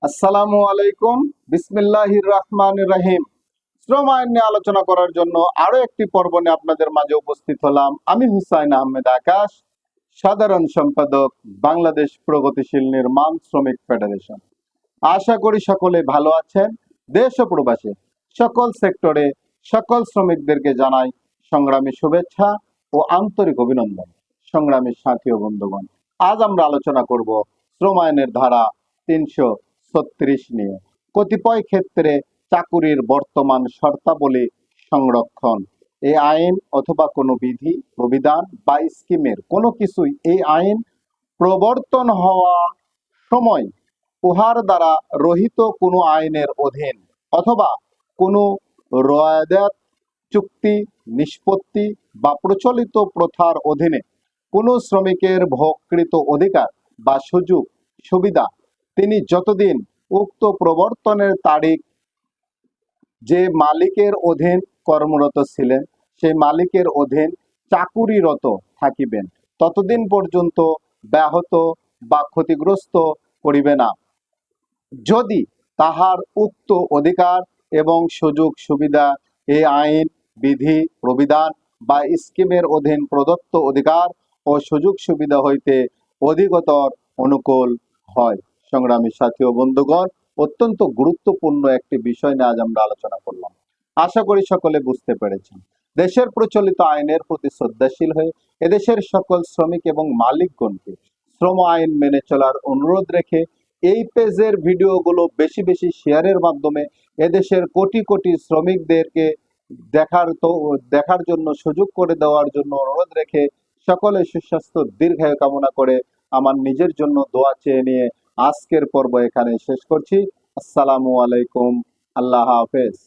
আসসালামু আলাইকুম। বিসমিল্লাহির রহমানির রহিম। শ্রম আইন নিয়ে আলোচনা করার জন্য আরো একটি পর্ব নিয়ে আপনাদের মাঝে উপস্থিত হলাম। আমি হুসাইন আহমেদ আকাশ, সাধারণ সম্পাদক, বাংলাদেশ প্রগতিশীল নির্মাণ শ্রমিক ফেডারেশন। আশা করি সকলে ভালো আছেন। দেশ ও প্রবাসে সকল সেক্টরে সকল শ্রমিকদেরকে জানাই সংগ্রামী শুভেচ্ছা ও আন্তরিক অভিনন্দন। সংগ্রামী সাথী ও বন্ধুগণ, আজ আমরা আলোচনা করব শ্রম আইনের ধারা ৩৩৬ নিয়ে। কতিপয় ক্ষেত্রে চাকুরির বর্তমান শর্তাবলী সংরক্ষণ। এই আইন অথবা কোনো বিধি, প্রবিধান বা স্কিমের কোনো কিছুই এই আইন প্রবর্তন হওয়া সময় উহার দ্বারা রহিত কোনো আইনের অধীন অথবা কোনো রোয়াদাত, চুক্তি, নিষ্পত্তি বা প্রচলিত প্রথার অধীনে কোনো শ্রমিকের ভোগকৃত অধিকার বা সুযোগ সুবিধা তিনি যতদিন উক্ত প্রবর্তনের তারিখ যে মালিকের অধীন কর্মরত ছিলেন সেই মালিকের অধীন চাকুরিরত থাকিবেন ততদিন পর্যন্ত ব্যাহত বা ক্ষতিগ্রস্ত করিবে না, যদি তাহার উক্ত অধিকার এবং সুযোগ সুবিধা এই আইন, বিধি, প্রবিধান বা স্কিমের অধীন প্রদত্ত অধিকার ও সুযোগ সুবিধা হইতে অধিকতর অনুকূল হয়। সংগ্রামী সাথী ও বন্ধুগণ, অত্যন্ত গুরুত্বপূর্ণ একটি বিষয় নিয়ে আজ আমরা আলোচনা করলাম। আশা করি সকলে বুঝতে পেরেছেন। দেশের প্রচলিত আইনের প্রতি শ্রদ্ধাশীল হয়ে এদেশের সকল শ্রমিক এবং মালিকগণকে শ্রম আইন মেনে চলার অনুরোধ রেখে এই পেজের ভিডিওগুলো বেশি বেশি শেয়ারের মাধ্যমে এদেশের কোটি কোটি শ্রমিকদেরকে দেখার জন্য, সুযোগ করে দেওয়ার জন্য অনুরোধ রেখে সকলে সুস্বাস্থ্য দীর্ঘায়ু কামনা করে আমার নিজের জন্য দোয়া চেয়ে নিয়ে আজকের পর্ব এখানে শেষ করছি। আসসালামু আলাইকুম। আল্লাহ হাফেজ।